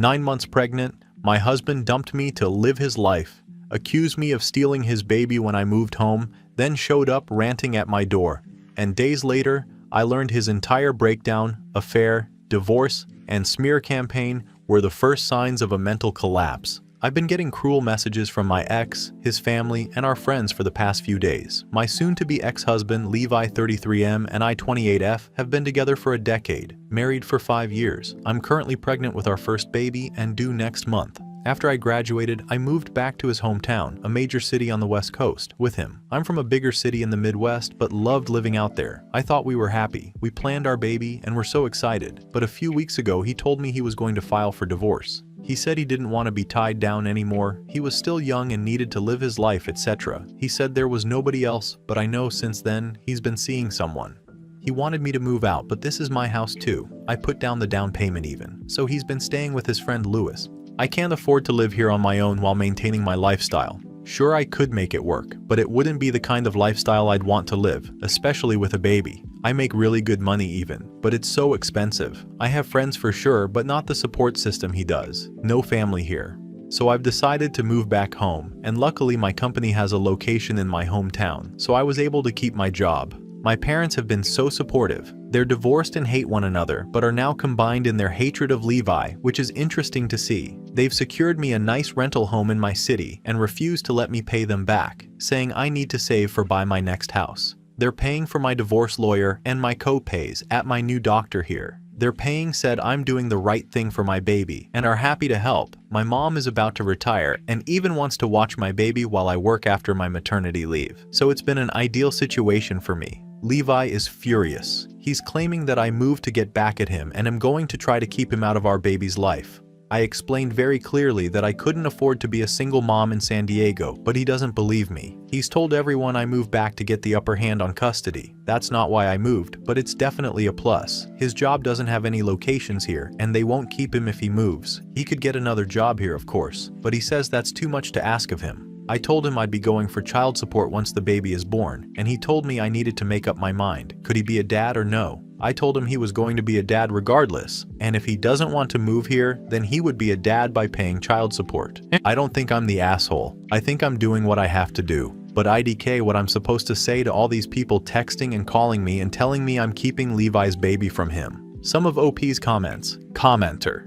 9 months pregnant, my husband dumped me to live his life, accused me of stealing his baby when I moved home, then showed up ranting at my door. And days later, I learned his entire breakdown, affair, divorce, and smear campaign were the first signs of a mental collapse. I've been getting cruel messages from my ex, his family, and our friends for the past few days. My soon-to-be ex-husband, Levi 33M, and I 28F, have been together for a decade, married for 5 years. I'm currently pregnant with our first baby and due next month. After I graduated, I moved back to his hometown, a major city on the West Coast, with him. I'm from a bigger city in the Midwest, but loved living out there. I thought we were happy. We planned our baby and were so excited. But a few weeks ago, he told me he was going to file for divorce. He said he didn't want to be tied down anymore. He was still young and needed to live his life, etc. He said there was nobody else, but I know since then, he's been seeing someone. He wanted me to move out, but this is my house too. I put down the down payment even. So he's been staying with his friend Louis. I can't afford to live here on my own while maintaining my lifestyle. Sure, I could make it work, but it wouldn't be the kind of lifestyle I'd want to live, especially with a baby. I make really good money even, but it's so expensive. I have friends for sure, but not the support system he does. No family here. So I've decided to move back home, and luckily my company has a location in my hometown, so I was able to keep my job. My parents have been so supportive. They're divorced and hate one another, but are now combined in their hatred of Levi, which is interesting to see. They've secured me a nice rental home in my city and refuse to let me pay them back, saying I need to save for buy my next house. They're paying for my divorce lawyer and my co-pays at my new doctor here. They're paying said I'm doing the right thing for my baby and are happy to help. My mom is about to retire and even wants to watch my baby while I work after my maternity leave. So it's been an ideal situation for me. Levi is furious. He's claiming that I moved to get back at him and am going to try to keep him out of our baby's life. I explained very clearly that I couldn't afford to be a single mom in San Diego, but he doesn't believe me. He's told everyone I moved back to get the upper hand on custody. That's not why I moved, but it's definitely a plus. His job doesn't have any locations here, and they won't keep him if he moves. He could get another job here, of course, but he says that's too much to ask of him. I told him I'd be going for child support once the baby is born, and he told me I needed to make up my mind. Could he be a dad or no? I told him he was going to be a dad regardless, and if he doesn't want to move here, then he would be a dad by paying child support. I don't think I'm the asshole. I think I'm doing what I have to do. But IDK, what I'm supposed to say to all these people texting and calling me and telling me I'm keeping Levi's baby from him. Some of OP's comments. Commenter.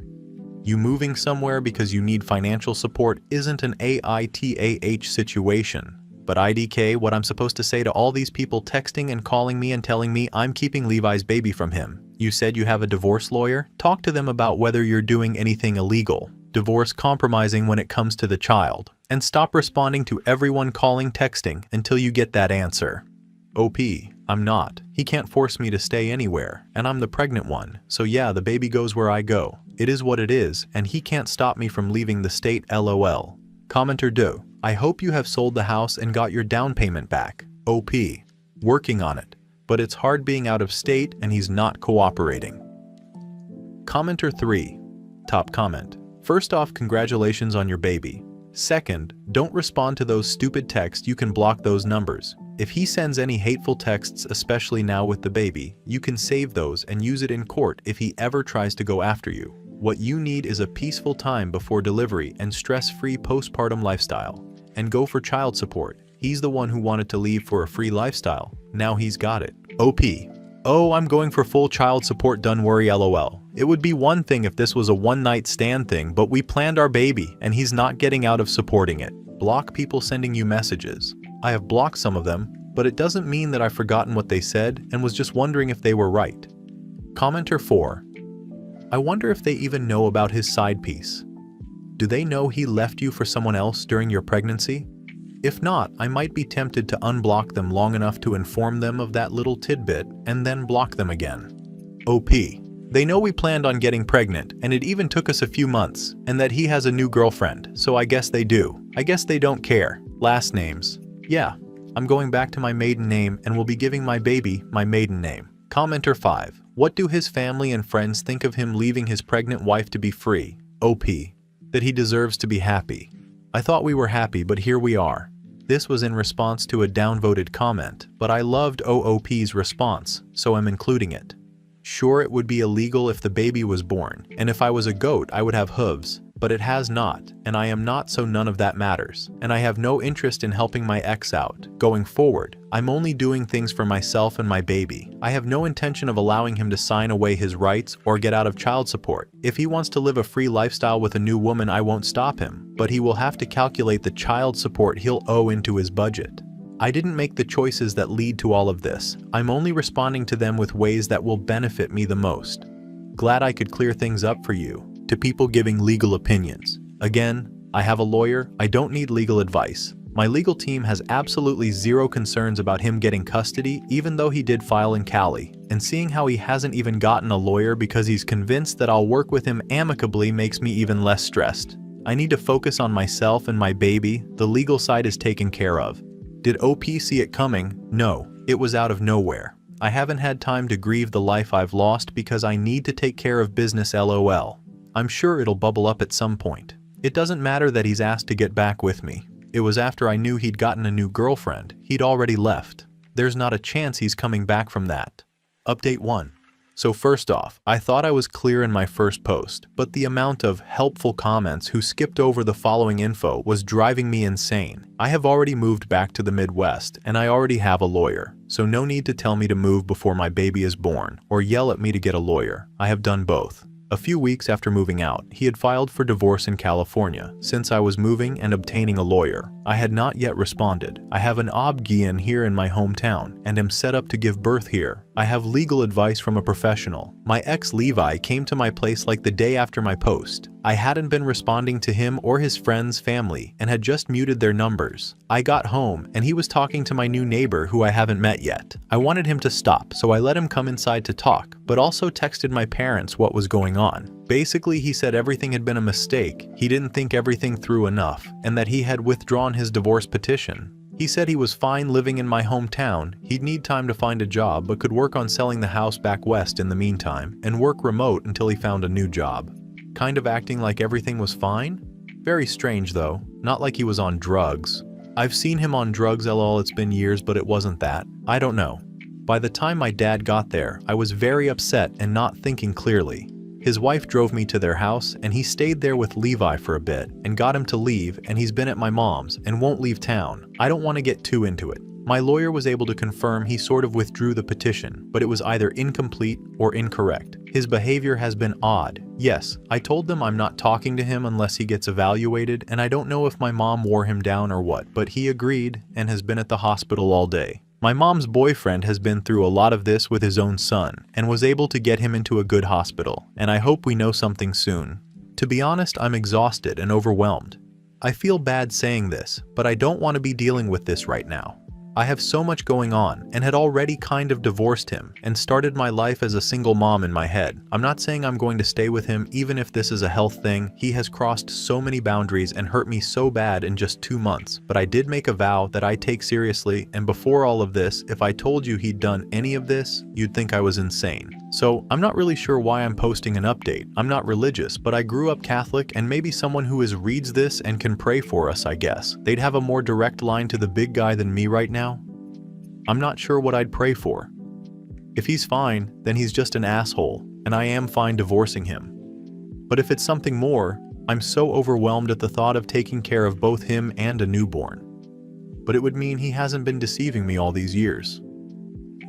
You moving somewhere because you need financial support isn't an AITAH situation. But IDK, what I'm supposed to say to all these people texting and calling me and telling me I'm keeping Levi's baby from him. You said you have a divorce lawyer? Talk to them about whether you're doing anything illegal. Divorce compromising when it comes to the child. And stop responding to everyone calling texting until you get that answer. OP, I'm not. He can't force me to stay anywhere, and I'm the pregnant one. So yeah, the baby goes where I go. It is what it is, and he can't stop me from leaving the state, LOL. Commenter do. I hope you have sold the house and got your down payment back. OP. Working on it. But it's hard being out of state and he's not cooperating. Commenter 3. Top comment. First off, congratulations on your baby. Second, don't respond to those stupid texts. You can block those numbers. If he sends any hateful texts, especially now with the baby, you can save those and use it in court if he ever tries to go after you. What you need is a peaceful time before delivery and stress-free postpartum lifestyle. And go for child support. He's the one who wanted to leave for a free lifestyle. Now he's got it. OP. Oh, I'm going for full child support, don't worry, LOL. It would be one thing if this was a one-night stand thing, but we planned our baby and he's not getting out of supporting it. Block people sending you messages. I have blocked some of them, but it doesn't mean that I've forgotten what they said and was just wondering if they were right. Commenter 4. I wonder if they even know about his side piece. Do they know he left you for someone else during your pregnancy? If not, I might be tempted to unblock them long enough to inform them of that little tidbit and then block them again. OP. They know we planned on getting pregnant and it even took us a few months, and that he has a new girlfriend, so I guess they do. I guess they don't care. Last names. Yeah, I'm going back to my maiden name and will be giving my baby my maiden name. Commenter 5. What do his family and friends think of him leaving his pregnant wife to be free? OP. That he deserves to be happy. I thought we were happy, but here we are. This was in response to a downvoted comment, but I loved OOP's response, so I'm including it. Sure, it would be illegal if the baby was born, and if I was a goat I would have hooves, but it has not, and I am not, so none of that matters, and I have no interest in helping my ex out. Going forward, I'm only doing things for myself and my baby. I have no intention of allowing him to sign away his rights or get out of child support. If he wants to live a free lifestyle with a new woman, I won't stop him, but he will have to calculate the child support he'll owe into his budget. I didn't make the choices that lead to all of this. I'm only responding to them with ways that will benefit me the most. Glad I could clear things up for you. To people giving legal opinions. Again, I have a lawyer, I don't need legal advice. My legal team has absolutely zero concerns about him getting custody, even though he did file in Cali. And seeing how he hasn't even gotten a lawyer because he's convinced that I'll work with him amicably makes me even less stressed. I need to focus on myself and my baby. The legal side is taken care of. Did OP see it coming? No, it was out of nowhere. I haven't had time to grieve the life I've lost because I need to take care of business, LOL. I'm sure it'll bubble up at some point. It doesn't matter that he's asked to get back with me. It was after I knew he'd gotten a new girlfriend. He'd already left. There's not a chance he's coming back from that. Update 1. So first off, I thought I was clear in my first post, but the amount of helpful comments who skipped over the following info was driving me insane. I have already moved back to the Midwest, and I already have a lawyer, so no need to tell me to move before my baby is born, or yell at me to get a lawyer. I have done both. A few weeks after moving out, he had filed for divorce in California. Since I was moving and obtaining a lawyer, I had not yet responded. I have an obgyn here in my hometown and am set up to give birth here. I have legal advice from a professional. My ex Levi came to my place like the day after my post. I hadn't been responding to him or his friends' family and had just muted their numbers. I got home and he was talking to my new neighbor who I haven't met yet. I wanted him to stop, so I let him come inside to talk, but also texted my parents what was going on. Basically, he said everything had been a mistake, he didn't think everything through enough, and that he had withdrawn his divorce petition. He said he was fine living in my hometown, he'd need time to find a job but could work on selling the house back west in the meantime, and work remote until he found a new job. Kind of acting like everything was fine? Very strange though, not like he was on drugs. I've seen him on drugs, lol, it's been years, but it wasn't that. I don't know. By the time my dad got there, I was very upset and not thinking clearly. His wife drove me to their house and he stayed there with Levi for a bit and got him to leave, and he's been at my mom's and won't leave town. I don't want to get too into it. My lawyer was able to confirm he sort of withdrew the petition, but it was either incomplete or incorrect. His behavior has been odd. Yes, I told them I'm not talking to him unless he gets evaluated, and I don't know if my mom wore him down or what, but he agreed and has been at the hospital all day. My mom's boyfriend has been through a lot of this with his own son and was able to get him into a good hospital, and I hope we know something soon. To be honest, I'm exhausted and overwhelmed. I feel bad saying this, but I don't want to be dealing with this right now. I have so much going on and had already kind of divorced him and started my life as a single mom in my head. I'm not saying I'm going to stay with him even if this is a health thing. He has crossed so many boundaries and hurt me so bad in just 2 months, but I did make a vow that I take seriously, and before all of this, if I told you he'd done any of this, you'd think I was insane. So I'm not really sure why I'm posting an update. I'm not religious, but I grew up Catholic, and maybe someone who reads this and can pray for us, I guess. They'd have a more direct line to the big guy than me right now. I'm not sure what I'd pray for. If he's fine, then he's just an asshole, and I am fine divorcing him. But if it's something more, I'm so overwhelmed at the thought of taking care of both him and a newborn. But it would mean he hasn't been deceiving me all these years.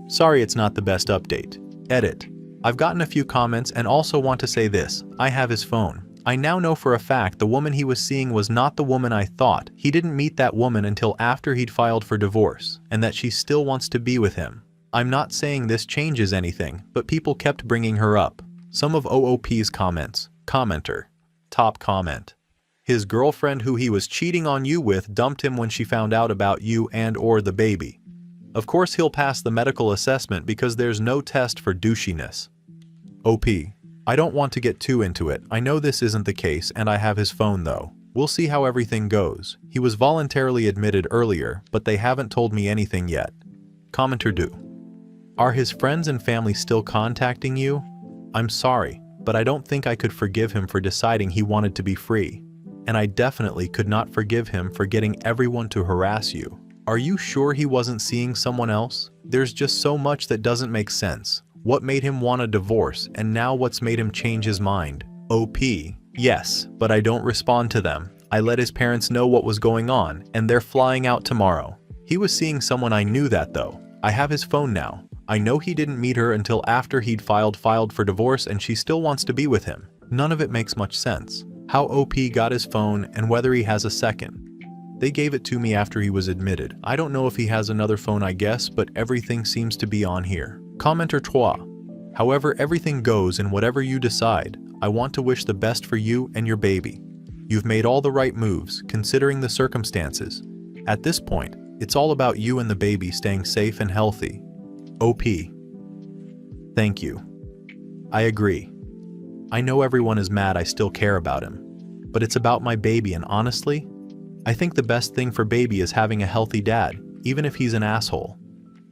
Sorry it's not the best update. Edit. I've gotten a few comments and also want to say this. I have his phone. I now know for a fact the woman he was seeing was not the woman I thought. He didn't meet that woman until after he'd filed for divorce, and that she still wants to be with him. I'm not saying this changes anything, but people kept bringing her up. Some of OOP's comments. Commenter. Top comment. His girlfriend who he was cheating on you with dumped him when she found out about you and or the baby. Of course he'll pass the medical assessment because there's no test for douchiness. OP. I don't want to get too into it. I know this isn't the case and I have his phone though. We'll see how everything goes. He was voluntarily admitted earlier, but they haven't told me anything yet. Commenter do. Are his friends and family still contacting you? I'm sorry, but I don't think I could forgive him for deciding he wanted to be free. And I definitely could not forgive him for getting everyone to harass you. Are you sure he wasn't seeing someone else? There's just so much that doesn't make sense. What made him want a divorce, and now what's made him change his mind? OP. Yes, but I don't respond to them. I let his parents know what was going on, and they're flying out tomorrow. He was seeing someone. I knew that though. I have his phone now. I know he didn't meet her until after he'd filed for divorce, and she still wants to be with him. None of it makes much sense. How OP got his phone and whether he has a second. They gave it to me after he was admitted. I don't know if he has another phone, I guess, but everything seems to be on here. Commenter 3. However everything goes and whatever you decide, I want to wish the best for you and your baby. You've made all the right moves, considering the circumstances. At this point, it's all about you and the baby staying safe and healthy. OP. Thank you. I agree. I know everyone is mad I still care about him. But it's about my baby, and honestly, I think the best thing for baby is having a healthy dad, even if he's an asshole.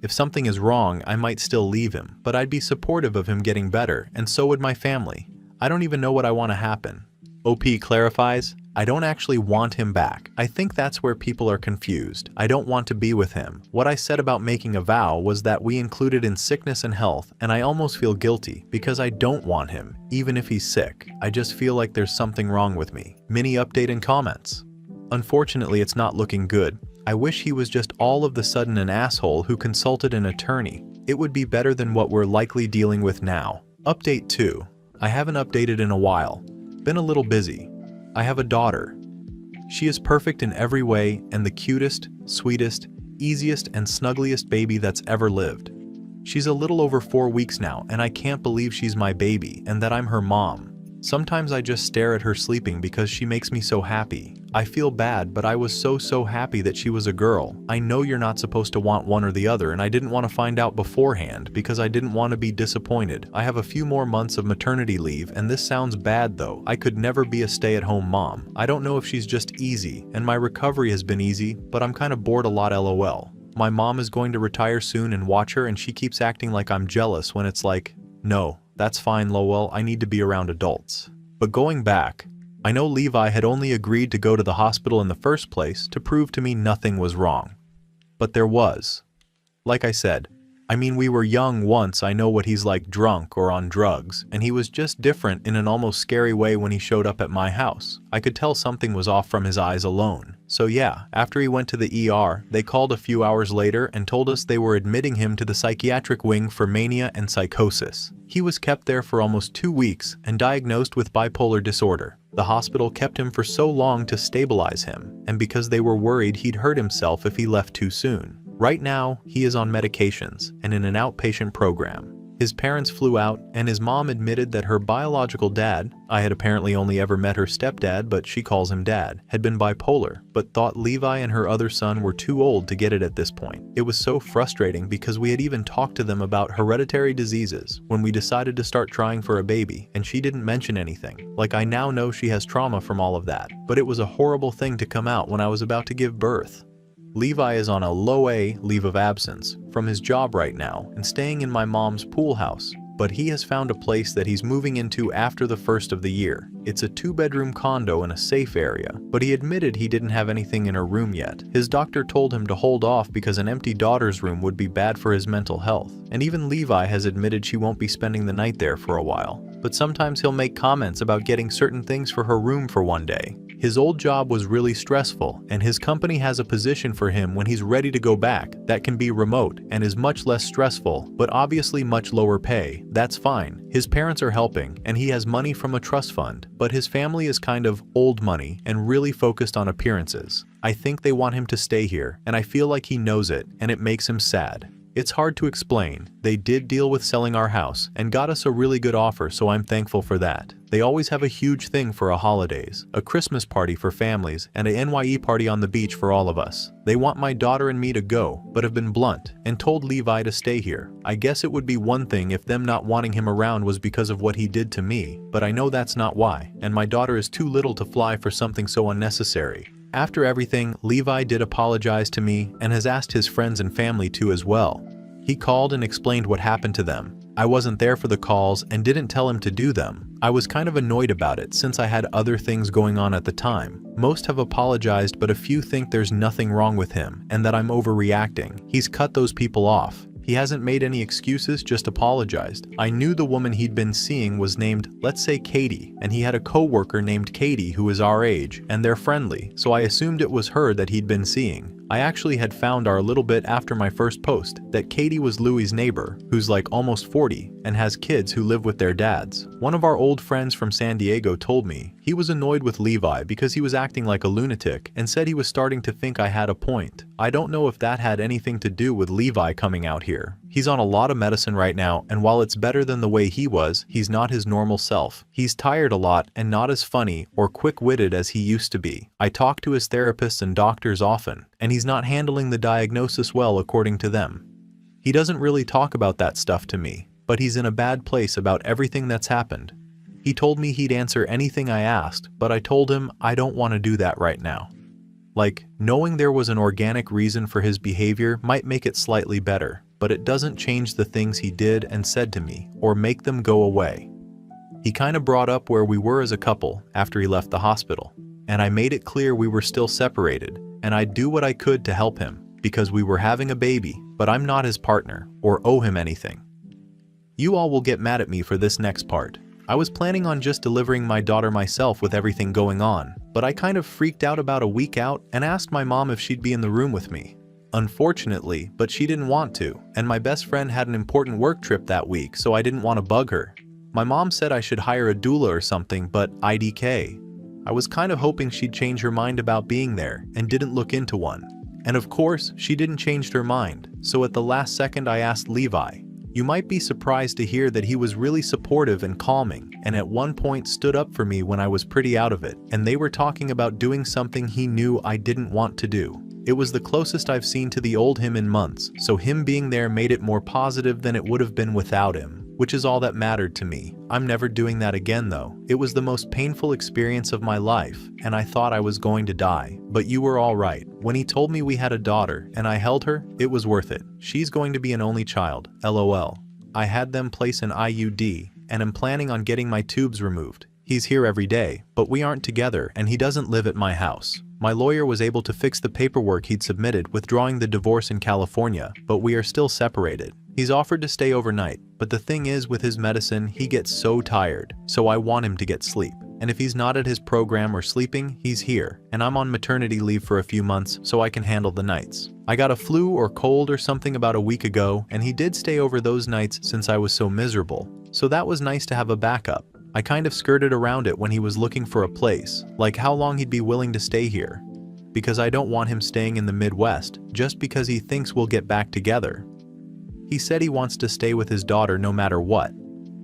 If something is wrong, I might still leave him, but I'd be supportive of him getting better, and so would my family. I don't even know what I want to happen. OP clarifies, I don't actually want him back. I think that's where people are confused. I don't want to be with him. What I said about making a vow was that we included in sickness and health, and I almost feel guilty because I don't want him, even if he's sick. I just feel like there's something wrong with me. Mini update and comments. Unfortunately, it's not looking good. I wish he was just all of the sudden an asshole who consulted an attorney. It would be better than what we're likely dealing with now. Update 2. I haven't updated in a while. Been a little busy. I have a daughter. She is perfect in every way and the cutest, sweetest, easiest and snuggliest baby that's ever lived. She's a little over 4 weeks now, and I can't believe she's my baby and that I'm her mom. Sometimes I just stare at her sleeping because she makes me so happy. I feel bad, but I was so happy that she was a girl. I know you're not supposed to want one or the other, and I didn't want to find out beforehand because I didn't want to be disappointed. I have a few more months of maternity leave, and this sounds bad though. I could never be a stay-at-home mom. I don't know if she's just easy, and my recovery has been easy, but I'm kind of bored a lot LOL. My mom is going to retire soon and watch her, and she keeps acting like I'm jealous when it's like, no, that's fine lol, I need to be around adults. But going back, I know Levi had only agreed to go to the hospital in the first place to prove to me nothing was wrong. But there was. Like I said, I mean, we were young once. I know what he's like drunk or on drugs, and he was just different in an almost scary way when he showed up at my house. I could tell something was off from his eyes alone. So yeah, after he went to the ER, they called a few hours later and told us they were admitting him to the psychiatric wing for mania and psychosis. He was kept there for almost 2 weeks and diagnosed with bipolar disorder. The hospital kept him for so long to stabilize him, and because they were worried he'd hurt himself if he left too soon. Right now, he is on medications and in an outpatient program. His parents flew out, and his mom admitted that her biological dad, I had apparently only ever met her stepdad, but she calls him dad, had been bipolar, but thought Levi and her other son were too old to get it at this point. It was so frustrating because we had even talked to them about hereditary diseases when we decided to start trying for a baby, and she didn't mention anything. Like, I now know she has trauma from all of that, but it was a horrible thing to come out when I was about to give birth. Levi is on a low-A leave of absence from his job right now and staying in my mom's pool house, but he has found a place that he's moving into after the first of the year. It's a 2-bedroom condo in a safe area, but he admitted he didn't have anything in her room yet. His doctor told him to hold off because an empty daughter's room would be bad for his mental health, and even Levi has admitted she won't be spending the night there for a while. But sometimes he'll make comments about getting certain things for her room for one day. His old job was really stressful, and his company has a position for him when he's ready to go back that can be remote and is much less stressful, but obviously much lower pay. That's fine. His parents are helping, and he has money from a trust fund, but his family is kind of old money and really focused on appearances. I think they want him to stay here, and I feel like he knows it, and it makes him sad. It's hard to explain. They did deal with selling our house and got us a really good offer, so I'm thankful for that. They always have a huge thing for a holidays, a Christmas party for families, and a NYE party on the beach for all of us. They want my daughter and me to go, but have been blunt and told Levi to stay here. I guess it would be one thing if them not wanting him around was because of what he did to me, but I know that's not why, and my daughter is too little to fly for something so unnecessary. After everything, Levi did apologize to me and has asked his friends and family to as well. He called and explained what happened to them. I wasn't there for the calls and didn't tell him to do them. I was kind of annoyed about it since I had other things going on at the time. Most have apologized, but a few think there's nothing wrong with him and that I'm overreacting. He's cut those people off. He hasn't made any excuses, just apologized. I knew the woman he'd been seeing was named, let's say, Katie, and he had a co-worker named Katie who is our age, and they're friendly, so I assumed it was her that he'd been seeing. I actually had found out a little bit after my first post that Katie was Louie's neighbor, who's like almost 40 and has kids who live with their dads. One of our old friends from San Diego told me he was annoyed with Levi because he was acting like a lunatic and said he was starting to think I had a point. I don't know if that had anything to do with Levi coming out here. He's on a lot of medicine right now, and while it's better than the way he was, he's not his normal self. He's tired a lot and not as funny or quick-witted as he used to be. I talk to his therapists and doctors often, and he's not handling the diagnosis well according to them. He doesn't really talk about that stuff to me, but he's in a bad place about everything that's happened. He told me he'd answer anything I asked, but I told him I don't want to do that right now. Like, knowing there was an organic reason for his behavior might make it slightly better, but it doesn't change the things he did and said to me, or make them go away. He kind of brought up where we were as a couple after he left the hospital, and I made it clear we were still separated, and I'd do what I could to help him, because we were having a baby, but I'm not his partner, or owe him anything. You all will get mad at me for this next part. I was planning on just delivering my daughter myself with everything going on, but I kind of freaked out about a week out and asked my mom if she'd be in the room with me. Unfortunately, but she didn't want to, and my best friend had an important work trip that week, so I didn't want to bug her. My mom said I should hire a doula or something, but IDK. I was kind of hoping she'd change her mind about being there and didn't look into one. And of course, she didn't change her mind, so at the last second I asked Levi. You might be surprised to hear that he was really supportive and calming, and at one point stood up for me when I was pretty out of it, and they were talking about doing something he knew I didn't want to do. It was the closest I've seen to the old him in months, so him being there made it more positive than it would have been without him, which is all that mattered to me. I'm never doing that again though. It was the most painful experience of my life, and I thought I was going to die, but you were all right. When he told me we had a daughter and I held her, it was worth it. She's going to be an only child, LOL. I had them place an IUD, and am planning on getting my tubes removed. He's here every day, but we aren't together and he doesn't live at my house. My lawyer was able to fix the paperwork he'd submitted withdrawing the divorce in California, but we are still separated. He's offered to stay overnight, but the thing is with his medicine, he gets so tired, so I want him to get sleep. And if he's not at his program or sleeping, he's here, and I'm on maternity leave for a few months so I can handle the nights. I got a flu or cold or something about a week ago, and he did stay over those nights since I was so miserable, so that was nice to have a backup. I kind of skirted around it when he was looking for a place, like how long he'd be willing to stay here, because I don't want him staying in the Midwest just because he thinks we'll get back together. He said he wants to stay with his daughter no matter what,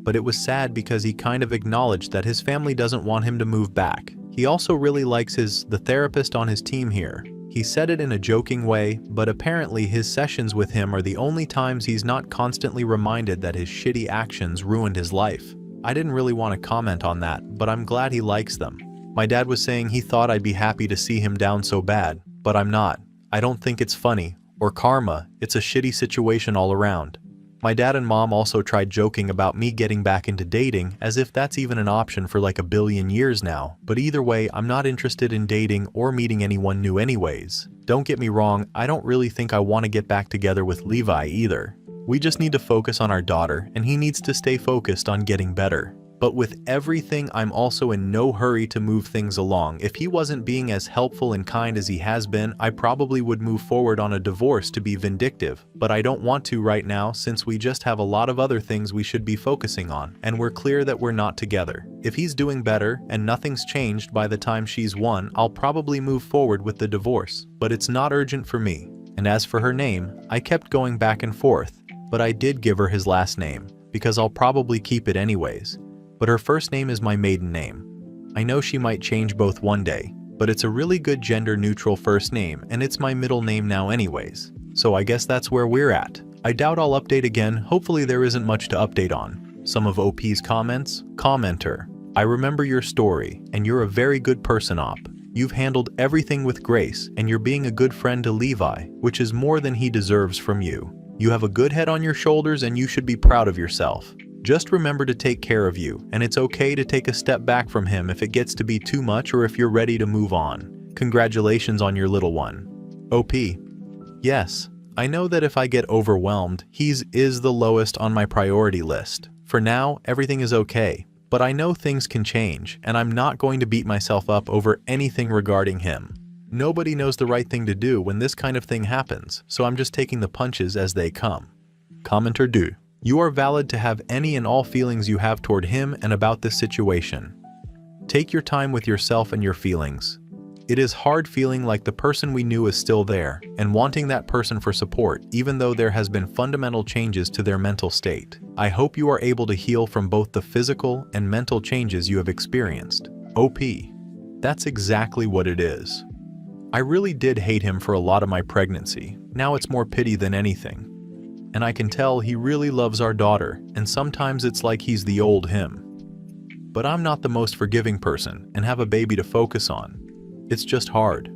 but it was sad because he kind of acknowledged that his family doesn't want him to move back. He also really likes the therapist on his team here. He said it in a joking way, but apparently his sessions with him are the only times he's not constantly reminded that his shitty actions ruined his life. I didn't really want to comment on that, but I'm glad he likes them. My dad was saying he thought I'd be happy to see him down so bad, but I'm not. I don't think it's funny, or karma, it's a shitty situation all around. My dad and mom also tried joking about me getting back into dating, as if that's even an option for like 1 billion years now, but either way, I'm not interested in dating or meeting anyone new anyways. Don't get me wrong, I don't really think I want to get back together with Levi either. We just need to focus on our daughter, and he needs to stay focused on getting better. But with everything, I'm also in no hurry to move things along. If he wasn't being as helpful and kind as he has been, I probably would move forward on a divorce to be vindictive. But I don't want to right now since we just have a lot of other things we should be focusing on, and we're clear that we're not together. If he's doing better and nothing's changed by the time she's 1, I'll probably move forward with the divorce. But it's not urgent for me. And as for her name, I kept going back and forth, but I did give her his last name, because I'll probably keep it anyways. But her first name is my maiden name. I know she might change both one day, but it's a really good gender-neutral first name, and it's my middle name now anyways. So I guess that's where we're at. I doubt I'll update again, hopefully there isn't much to update on. Some of OP's comments? Commenter: I remember your story, and you're a very good person, Op. You've handled everything with grace, and you're being a good friend to Levi, which is more than he deserves from you. You have a good head on your shoulders and you should be proud of yourself. Just remember to take care of you, and it's okay to take a step back from him if it gets to be too much or if you're ready to move on. Congratulations on your little one. OP: yes, I know that if I get overwhelmed, he is the lowest on my priority list. For now, everything is okay, but I know things can change, and I'm not going to beat myself up over anything regarding him. Nobody knows the right thing to do when this kind of thing happens, so I'm just taking the punches as they come. Commenter 2. You are valid to have any and all feelings you have toward him and about this situation. Take your time with yourself and your feelings. It is hard feeling like the person we knew is still there and wanting that person for support even though there has been fundamental changes to their mental state. I hope you are able to heal from both the physical and mental changes you have experienced. OP. That's exactly what it is. I really did hate him for a lot of my pregnancy. Now it's more pity than anything. And I can tell he really loves our daughter, and sometimes it's like he's the old him. But I'm not the most forgiving person and have a baby to focus on. It's just hard.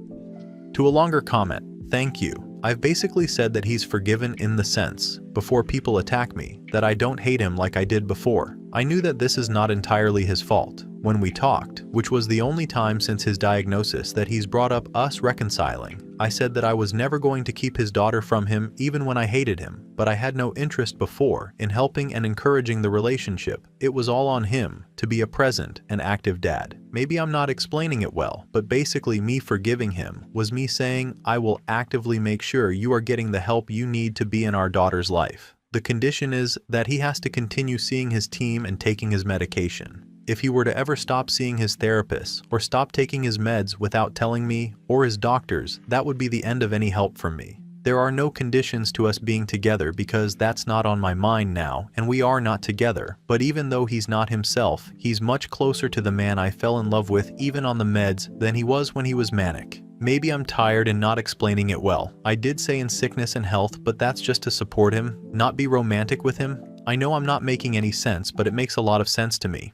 To a longer comment, thank you. I've basically said that he's forgiven in the sense, before people attack me, that I don't hate him like I did before. I knew that this is not entirely his fault. When we talked, which was the only time since his diagnosis that he's brought up us reconciling, I said that I was never going to keep his daughter from him even when I hated him, but I had no interest before in helping and encouraging the relationship. It was all on him to be a present and active dad. Maybe I'm not explaining it well, but basically me forgiving him was me saying I will actively make sure you are getting the help you need to be in our daughter's life. The condition is that he has to continue seeing his team and taking his medication. If he were to ever stop seeing his therapist or stop taking his meds without telling me or his doctors, that would be the end of any help from me. There are no conditions to us being together because that's not on my mind now and we are not together. But even though he's not himself, he's much closer to the man I fell in love with even on the meds than he was when he was manic. Maybe I'm tired and not explaining it well. I did say in sickness and health, but that's just to support him, not be romantic with him. I know I'm not making any sense, but it makes a lot of sense to me.